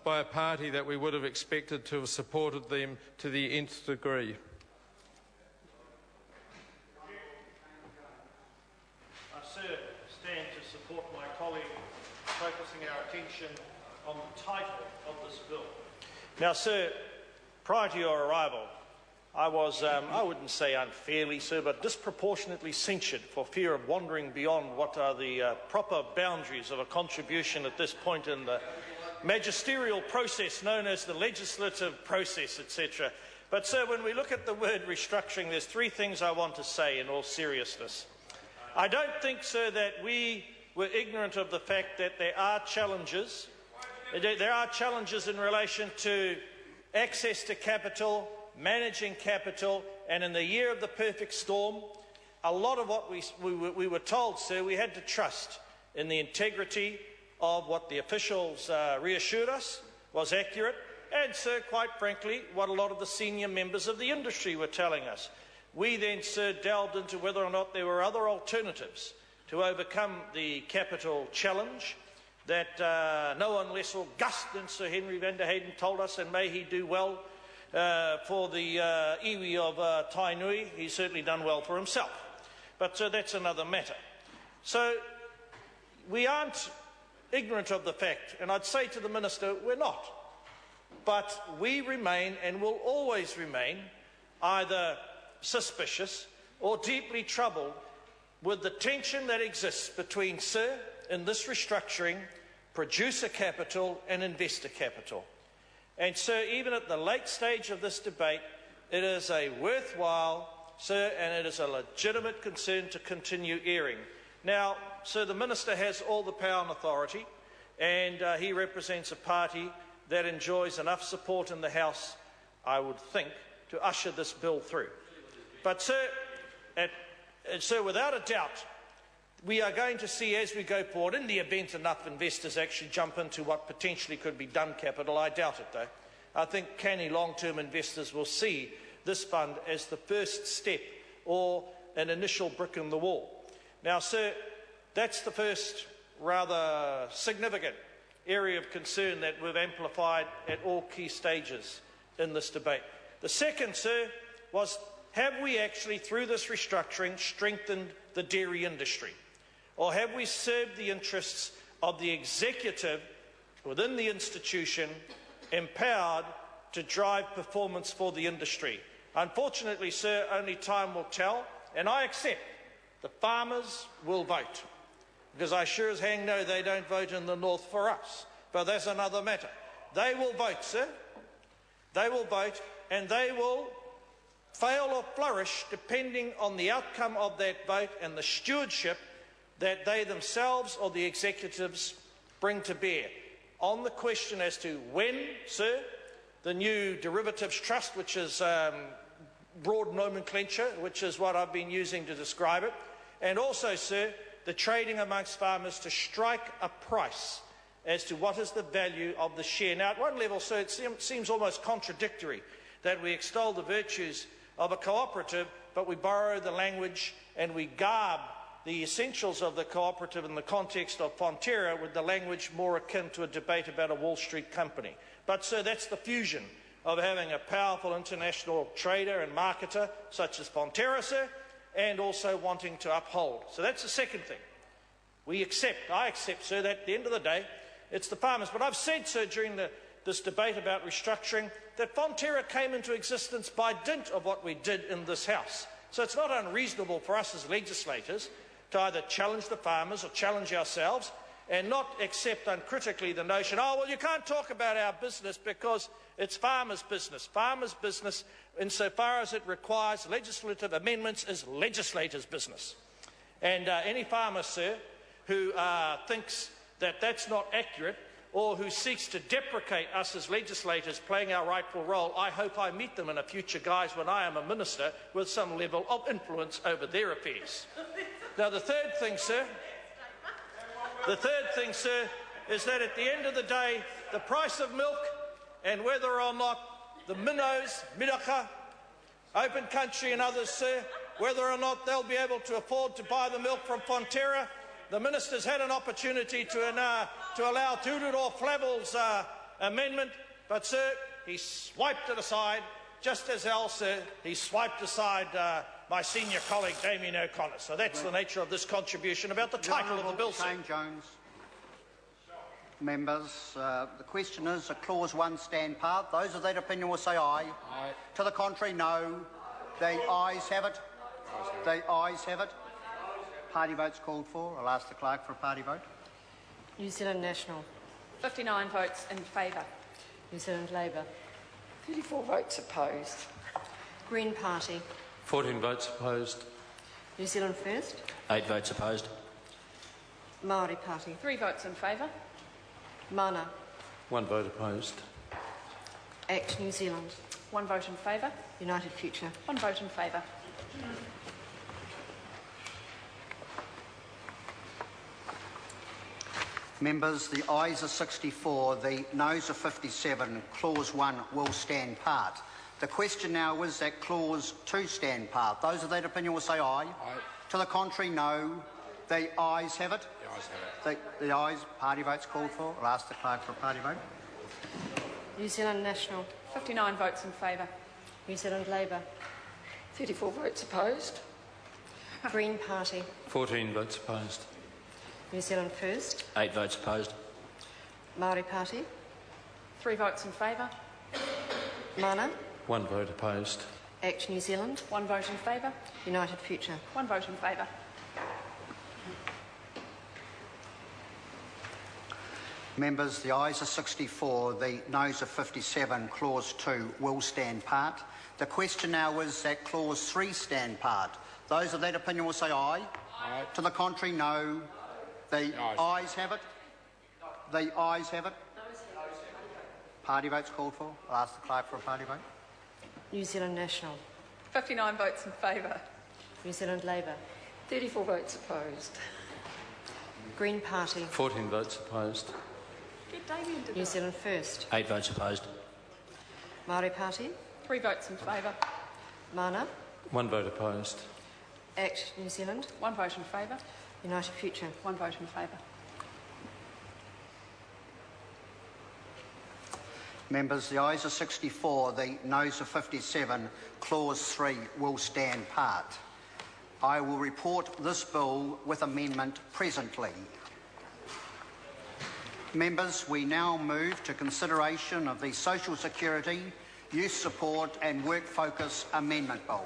by a party that we would have expected to have supported them to the nth degree. I, sir, stand to support my colleague, focusing our attention on the title of this bill. Now, sir, prior to your arrival, I was, I wouldn't say unfairly, sir, but disproportionately censured for fear of wandering beyond what are the proper boundaries of a contribution at this point in the magisterial process known as the legislative process, etc. But, sir, when we look at the word restructuring, there's three things I want to say in all seriousness. I don't think, sir, that we were ignorant of the fact that there are challenges. There are challenges in relation to access to capital, managing capital, and in the year of the perfect storm, a lot of what we were told, sir, we had to trust in the integrity of what the officials reassured us was accurate, and, sir, quite frankly, what a lot of the senior members of the industry were telling us. We then, sir, delved into whether or not there were other alternatives to overcome the capital challenge that no one less august than Sir Henry van der Heyden told us, and may he do well for the iwi of Tainui. He's certainly done well for himself. But, sir, that's another matter. So we aren't ignorant of the fact, and I'd say to the Minister, we're not. But we remain and will always remain either suspicious or deeply troubled with the tension that exists between, sir, in this restructuring, producer capital and investor capital. And, sir, even at the late stage of this debate, it is a worthwhile, sir, and it is a legitimate concern to continue airing. Now, sir, the Minister has all the power and authority, and he represents a party that enjoys enough support in the House, I would think, to usher this bill through. But, sir, sir, without a doubt, we are going to see as we go forward, in the event enough investors actually jump into what potentially could be done capital. I doubt it, though. I think canny long-term investors will see this fund as the first step or an initial brick in the wall. Now, sir, that's the first rather significant area of concern that we've amplified at all key stages in this debate. The second, sir, was have we actually, through this restructuring, strengthened the dairy industry? Or have we served the interests of the executive within the institution, empowered to drive performance for the industry? Unfortunately, sir, only time will tell, and I accept the farmers will vote, because I sure as hang know they don't vote in the north for us, but that's another matter. They will vote, sir. They will vote, and they will fail or flourish depending on the outcome of that vote and the stewardship that they themselves or the executives bring to bear on the question as to when, sir, the new derivatives trust, which is broad nomenclature, which is what I've been using to describe it, and also, sir, the trading amongst farmers to strike a price as to what is the value of the share. Now, at one level, sir, it seems almost contradictory that we extol the virtues of a cooperative, but we borrow the language and we garb the essentials of the cooperative in the context of Fonterra with the language more akin to a debate about a Wall Street company. But, sir, that's the fusion of having a powerful international trader and marketer such as Fonterra, sir, and also wanting to uphold. So that's the second thing. I accept, sir, that at the end of the day, it's the farmers. But I've said, sir, during this debate about restructuring, that Fonterra came into existence by dint of what we did in this House. So it's not unreasonable for us as legislators to either challenge the farmers or challenge ourselves and not accept uncritically the notion, oh, well, you can't talk about our business because it's farmers' business. Farmers' business, insofar as it requires legislative amendments, is legislators' business. And any farmer, sir, who thinks that that's not accurate or who seeks to deprecate us as legislators playing our rightful role, I hope I meet them in a future guise when I am a minister with some level of influence over their affairs. Now, the third thing, sir, is that at the end of the day, the price of milk and whether or not the minnows, Miraka, Open Country and others, sir, whether or not they'll be able to afford to buy the milk from Fonterra, the minister's had an opportunity to allow Tūroro Flavel's amendment, but, sir, he swiped it aside, just as else he swiped aside my senior colleague, Damien O'Connor. So that's the nature of this contribution about the title of the bill, sir. Jones. Members, the question is, Clause 1 stand part. Those of that opinion will say aye. Aye. To the contrary, no. The ayes have it. The ayes have it. Party votes called for. I'll ask the clerk for a party vote. New Zealand National. 59 votes in favour. New Zealand Labour. 34 votes opposed. Green Party. 14 votes opposed. New Zealand First. 8 votes opposed. Māori Party. 3 votes in favour. Mana. 1 vote opposed. ACT New Zealand. 1 vote in favour. United Future. 1 vote in favour. Members, the ayes are 64, the noes are 57. Clause 1 will stand part. The question now is that Clause 2 stand part. Those of that opinion will say aye. Aye. To the contrary, no. The ayes have it. The ayes have it. The ayes, party votes called for. I'll ask the clerk for a party vote. New Zealand National. 59 votes in favour. New Zealand Labour. 34 votes opposed. Green Party. 14 votes opposed. New Zealand First. 8 votes opposed. Māori Party. 3 votes in favour. Mana. 1 vote opposed. ACT New Zealand. 1 vote in favour. United Future. 1 vote in favour. Members, the ayes are 64, the noes are 57. Clause 2 will stand part. The question now is that Clause 3 stand part. Those of that opinion will say aye. Aye. To the contrary, no. The ayes have it. The ayes have it. Party votes called for. I'll ask the clerk for a party vote. New Zealand National. 59 votes in favour. New Zealand Labour. 34 votes opposed. Green Party. 14 votes opposed. Get Damien to do New it. Zealand First. 8 votes opposed. Māori Party. 3 votes in favour. Mana. 1 vote opposed. ACT New Zealand. 1 vote in favour. United Future. 1 vote in favour. Members, the ayes are 64, the noes are 57. Clause 3 will stand part. I will report this bill with amendment presently. Members, we now move to consideration of the Social Security, Youth Support and Work Focus Amendment Bill.